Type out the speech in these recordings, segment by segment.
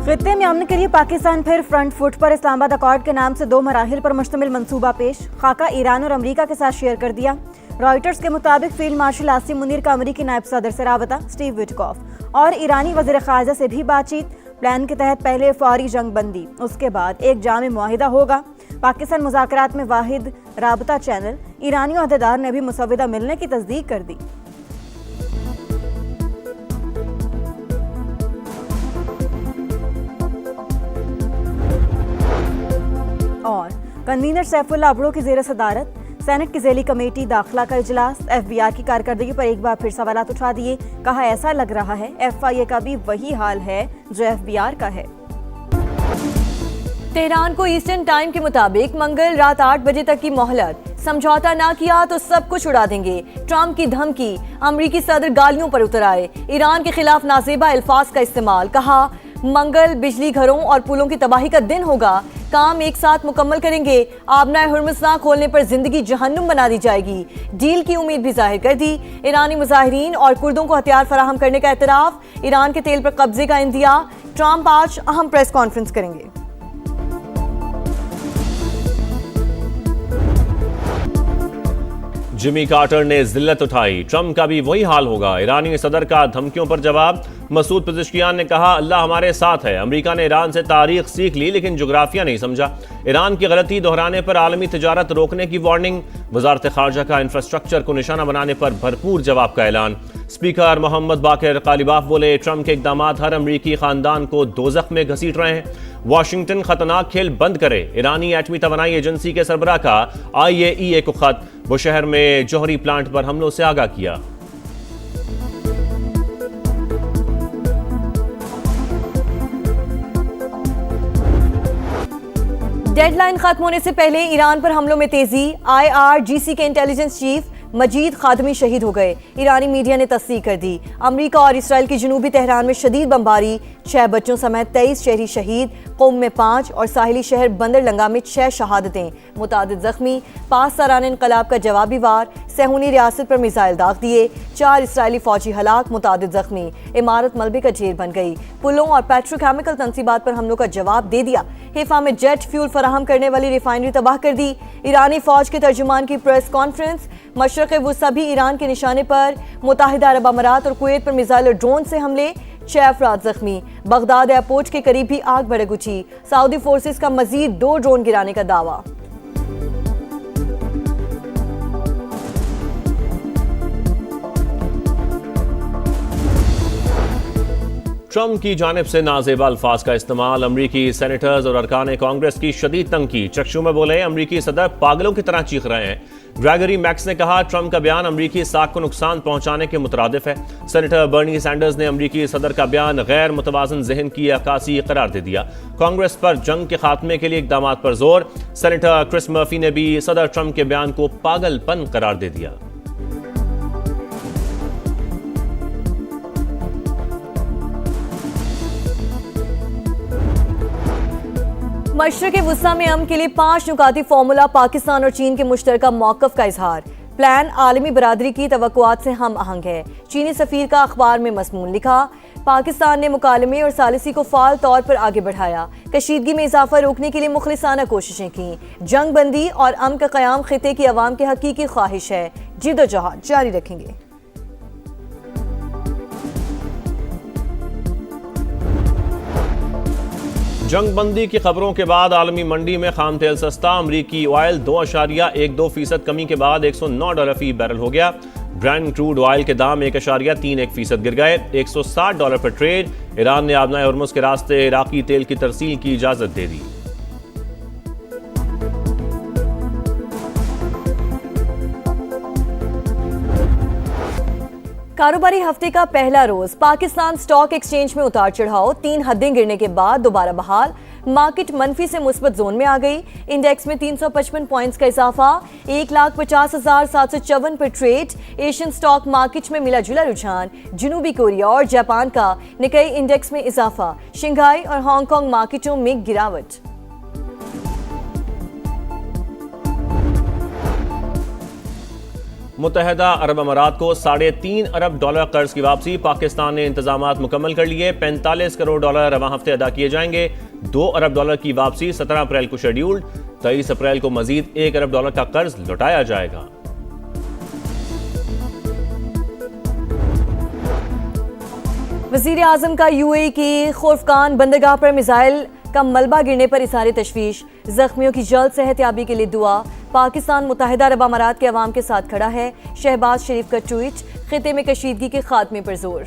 खित्ते में अमन के लिए पाकिस्तान फिर फ्रंट फुट पर। इस्लामाबाद अकॉर्ड के नाम से 2 मराहिल पर मुश्तमिल मंसूबा पेश, खाका ईरान और अमरीका के साथ शेयर कर दिया। रॉयटर्स के मुताबिक फील्ड मार्शल आसिम मुनीर का अमरीकी नायब सदर से राबता, स्टीव विटकॉफ और ईरानी वज़ीर ख़ारजा से भी बातचीत। प्लान के तहत पहले फौरी जंग बंदी, उसके बाद एक जामे मुआहिदा होगा। पाकिस्तान मुज़ाकरात में वाहिद राबता चैनल। ईरानी अहदेदार ने भी मुसव्विदा मिलने की तस्दीक कर दी। और कन्वीनर सैफुल्लाह अबड़ो की ज़ेर सदारत सेनेट की ज़ैली कमेटी दाखिला का इजलास। FBI की कारकर्दगी पर एक बार फिर सवालात उठा दिए। कहा ऐसा लग रहा है FIA का भी वही हाल है जो FBR का है। तेहरान को ईस्टर्न टाइम के मुताबिक मंगल रात 8 बजे तक की मोहलत। समझौता ना किया तो सब कुछ उड़ा देंगे, ट्रंप की धमकी। अमरीकी सदर गालियों पर उतर आए। ईरान के खिलाफ नाजेबा अल्फाज का इस्तेमाल। कहा मंगल बिजली घरों और पुलों की तबाही का दिन होगा, काम एक साथ मुकम्मल करेंगे। आबनाए हुर्मुज़ ना खोलने पर जिंदगी जहन्नुम बना दी जाएगी। डील की उम्मीद भी जाहिर कर दी। ईरानी मुजाहिरीन और कुर्दों को हथियार फराहम करने का एतराफ़। ईरान के तेल पर कब्जे का इंदिया। ट्रंप आज अहम प्रेस कॉन्फ्रेंस करेंगे। जिमी कार्टर ने जिल्लत उठाई, ट्रंप का भी वही हाल होगा। ईरानी सदर का धमकियों पर जवाब। मसूद पिज़ेश्कियान ने कहा अल्लाह हमारे साथ है। अमेरिका ने ईरान से तारीख सीख ली लेकिन जोग्राफिया नहीं समझा। ईरान की गलती दोहराने पर आलमी तिजारत रोकने की वार्निंग। वजारत खारजा का इंफ्रास्ट्रक्चर को निशाना बनाने पर भरपूर जवाब का ऐलान। स्पीकर मोहम्मद बाकिर कालिबाफ बोले ट्रंप के इक़दामात हर अमरीकी खानदान को दोज़ख में घसीट रहे हैं। वाशिंगटन खतरनाक खेल बंद करे। ईरानी एटमी तवानाई एजेंसी के सरबराह का IAEA को खत। वो शहर में जौहरी प्लांट पर हमलों से आगाह किया। डेडलाइन खत्म होने से पहले ईरान पर हमलों में तेजी। IRGC के इंटेलिजेंस चीफ मजीद खादमी शहीद हो गए। ईरानी मीडिया ने तस्दीक कर दी। अमेरिका और इसराइल की जनूबी तेहरान में शदीद बमबारी। 6 बच्चों समेत 23 शहरी शहीद। कौम में 5 और साहिली शहर बंदर लंगा में 6 शहादतें, मुतादिद जख्मी। 5 सालाना इनकलाब का जवाबी वार। सहूनी रियासत पर मिसाइल दाग दिए। 4 इसराइली फौजी हलाक, मुतादिद जख्मी। इमारत मलबे का ढेर बन गई। पुलों और पेट्रोकेमिकल तंसीबात पर हमलों का जवाब दे दिया। हिफा में जेट फ्यूल फराहम करने वाली रिफाइनरी तबाह कर दी। ईरानी फौज के तर्जुमान की प्रेस कॉन्फ्रेंस। मशरक़ वुस्ता भी ईरान के निशाने पर। मुत्तहिदा अरब अमारात और कुवैत पर मिसाइल और ड्रोन से हमले। 6 अफराद जख्मी। बगदाद एयरपोर्ट के करीब भी आग भड़क उठी। सऊदी फोर्सेस का मजीद 2 ड्रोन गिराने का दावा। ट्रंप की जानिब से नाजेबा अल्फाज का इस्तेमाल। अमरीकी सेनेटर्स और अरकान कांग्रेस की शदीद तंकी। चकशू में बोले अमरीकी सदर पागलों की तरह चीख रहे हैं। ग्रेगरी मैक्स ने कहा ट्रंप का बयान अमरीकी साख को नुकसान पहुंचाने के मुतरादिफ है। सेनेटर बर्नी सैंडर्स ने अमरीकी सदर का बयान गैर मुतवाजन जहन की अक्कासी करार दे दिया। कांग्रेस पर जंग के खात्मे के लिए इकदाम पर जोर। सेनेटर क्रिस मर्फी ने भी सदर ट्रंप के बयान को पागलपन करार दे दिया। मशरक़ वुस्ता में अमन के लिए 5 नुकाती फार्मूला। पाकिस्तान और चीन के मुश्तरका मौक़िफ़ का इजहार। प्लान आलमी बरादरी की तवक्कुआत से हम आहंग है। चीनी सफ़ीर का अखबार में मज़मून लिखा। पाकिस्तान ने मुकालमे और सालिसी को फ़ाल तौर पर आगे बढ़ाया। कशीदगी में इजाफा रोकने के लिए मुखलिसाना कोशिशें की। जंग बंदी और अमन का क़याम ख़ित्ते की अवाम की हकीकी ख्वाहिश है। जिद्दोजहद जारी रखेंगे। जंग बंदी की खबरों के बाद आलमी मंडी में खाम तेल सस्ता। अमरीकी ऑयल 2.12% कमी के बाद $109 फी बैरल हो गया। ब्रांड क्रूड ऑयल के दाम 1.31% गिर गए। $160 पर ट्रेड। ईरान ने आबनाए हुर्मुज़ के रास्ते इराकी तेल की तरसील की इजाजत दे दी। कारोबारी हफ्ते का पहला रोज पाकिस्तान स्टॉक एक्सचेंज में उतार चढ़ाव। 3 हदें गिरने के बाद दोबारा बहाल। मार्केट मनफी से मुस्बत जोन में आ गई। इंडेक्स में 355 पॉइंट्स का इजाफा। 1,50,754 पर ट्रेड। एशियन स्टॉक मार्केट में मिला जुला रुझान। जनूबी कोरिया और जापान का निकाई इंडेक्स में इजाफा। शंघाई और हांगकांग मार्केटों में गिरावट। मुत्तहदा अरब अमारात को $3.5 अरब कर्ज की वापसी। पाकिस्तान ने इंतजामात मुकम्मल कर लिए। $45 करोड़ रवां हफ्ते अदा किए जाएंगे। $2 अरब की वापसी 17 अप्रैल को शेड्यूल्ड। 23 अप्रैल को मजीद $1 अरब का कर्ज लौटाया जाएगा। वजीर आजम का यूएई की खोफकान बंदरगाह पर मिसाइल का मलबा गिरने पर इज़हार तशवीश। जख्मियों की जल्द सेहतयाबी के लिए दुआ। पाकिस्तान मुत्तहदा अरब अमारात के अवाम के साथ खड़ा है। शहबाज शरीफ का ट्वीट। खिते में कशीदगी के खात्मे पर जोर।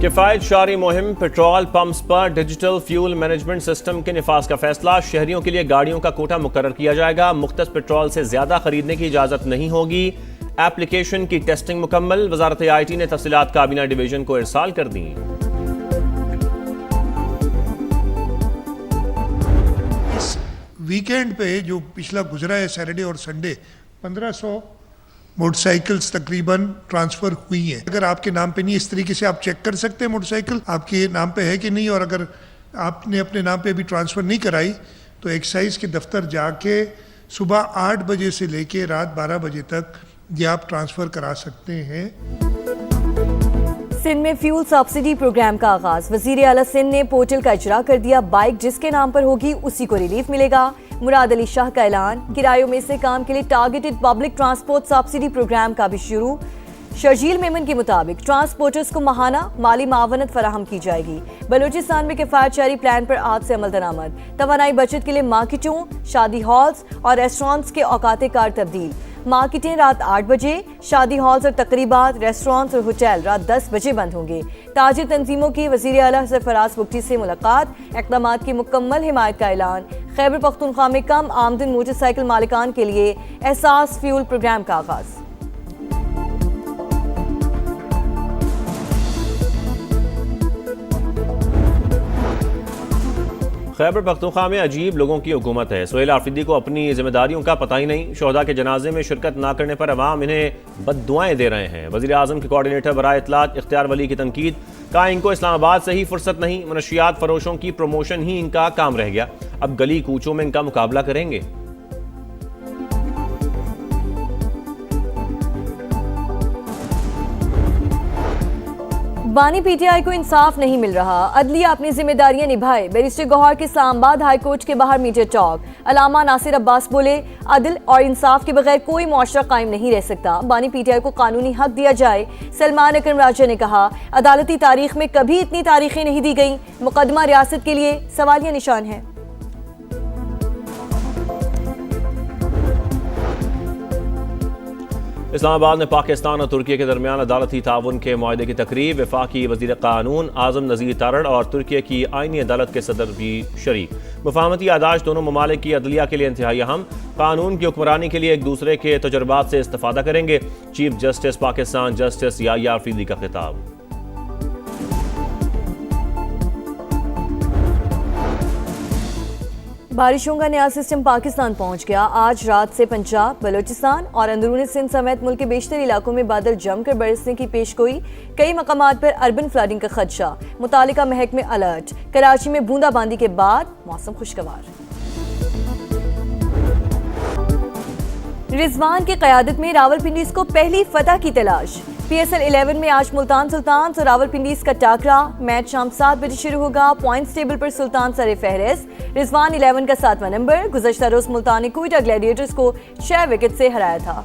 किफायत शारी मुहिम। पेट्रोल पंप्स पर डिजिटल फ्यूल मैनेजमेंट सिस्टम के निफाज का फैसला। शहरियों के लिए गाड़ियों का कोटा मुकर्रर किया जाएगा। मुख्तस पेट्रोल से ज्यादा खरीदने की इजाजत नहीं होगी। एप्लीकेशन की टेस्टिंग मुकम्मल। वजारत IT ने तफसीलात काबीना डिवीजन को इरसाल कर दी। इस वीकेंड पे जो पिछला गुजरा है सैटरडे और संडे 1500 मोटरसाइकिल्स तकरीबन ट्रांसफर हुई हैं। अगर आपके नाम पे नहीं, इस तरीके से आप चेक कर सकते हैं मोटरसाइकिल आपके नाम पे है कि नहीं, और अगर आपने अपने नाम पे अभी ट्रांसफर नहीं कराई तो एक्साइज के दफ्तर जाके सुबह 8 बजे से लेके रात 12 बजे तक ये आप ट्रांसफर करा सकते हैं। सिंध में फ्यूल सब्सिडी प्रोग्राम का आगाज। वजीर आला सिंध ने पोर्टल का इजरा कर दिया। बाइक जिसके नाम पर होगी उसी को रिलीफ मिलेगा। मुराद अली शाह का ऐलान। किरायों में से काम के लिए targeted public transport subsidy programme का भी शुरू। शर्जील मेमन के मुताबिक ट्रांसपोर्टर्स को माहाना माली मावनत फराहम की जाएगी। बलूचिस्तान में किफायत शहरी प्लान पर आज से अमल दरामद। तवानाई बचत के लिए मार्केटों, शादी हॉल्स और रेस्टोरेंट्स के औकाते कार तब्दील। मार्केटें रात 8 बजे, शादी हॉल्स और तकरीबात, रेस्टोरेंट्स और होटल रात 10 बजे बंद होंगे। ताजिर तंजीमों की वजीर आला सरफराज बुगटी से मुलाकात। इक़दामात की मुकम्मल हिमायत का ऐलान। खैबर पख्तूनख्वा में कम आमदन मोटरसाइकिल मालिकान के लिए एहसास फ्यूल प्रोग्राम का आगाज। खैबर पख्तूनख्वा में अजीब लोगों की हुकूमत है। सुहेल आफरीदी को अपनी जिम्मेदारियों का पता ही नहीं। शोहदा के जनाजे में शिरकत ना करने पर अवाम इन्हें बद्दुआएं दे रहे हैं। वज़ीर आज़म के कोऑर्डिनेटर बराए इत्तलात इख्तियार वली की तनकीद। कहा इनको इस्लामाबाद से ही फुर्सत नहीं, मनशियात फरोशों की प्रमोशन ही इनका काम रह गया। अब गली कूचों में इनका मुकाबला करेंगे। बानी PTI को इंसाफ नहीं मिल रहा। अदलिया अपनी जिम्मेदारियां निभाए। बैरिस्टर गौहर के इस्लामाबाद हाई कोर्ट के बाहर मीडिया टॉक। अलामा नासिर अब्बास बोले अदल और इंसाफ के बगैर कोई मुआशरा कायम नहीं रह सकता। बानी PTI को कानूनी हक दिया जाए। सलमान अकरम राजा ने कहा अदालती तारीख में कभी इतनी तारीखें नहीं दी गई। मुकदमा रियासत के लिए सवालिया निशान है। इस्लामाबाद में पाकिस्तान और तुर्की के दरमियान अदालती ताउन के मुआहदे की तकरीब। वफाकी वज़ीर कानून आज़म नज़ीर तारड़ और तुर्की की आईनी अदालत के सदर भी शरीक। मुफाहमती यादाश्त दोनों ममालिक की अदलिया के लिए इंतहाई अहम। कानून की हुक्मरानी के लिए एक दूसरे के तजुर्बात से इस्तेफादा करेंगे। Chief justice Pakistan justice Yahya Afridi का खिताब। बारिशों का नया सिस्टम पाकिस्तान पहुंच गया। आज रात से पंजाब, बलूचिस्तान और अंदरूनी सिंध समेत मुल्क के बेशतर इलाकों में बादल जमकर बरसने की पेशगोई। कई मकामात पर अर्बन फ्लडिंग का खदशा। मुतालिका महकमे अलर्ट। कराची में बूंदाबांदी के बाद मौसम खुशगवार। रिजवान की क़यादत में रावलपिंडीज को पहली फतह की तलाश। PSL 11 में आज मुल्तान सुल्तान्स और रावलपिंडीज का टाकरा। मैच शाम 7 बजे शुरू होगा। पॉइंट्स टेबल पर सुल्तान सरे फहरिस्त। रिजवान 11 का 7वां नंबर। गुज़श्ता रोज मुल्तान ने क्वेटा ग्लैडिएटर्स को 6 विकेट से हराया था।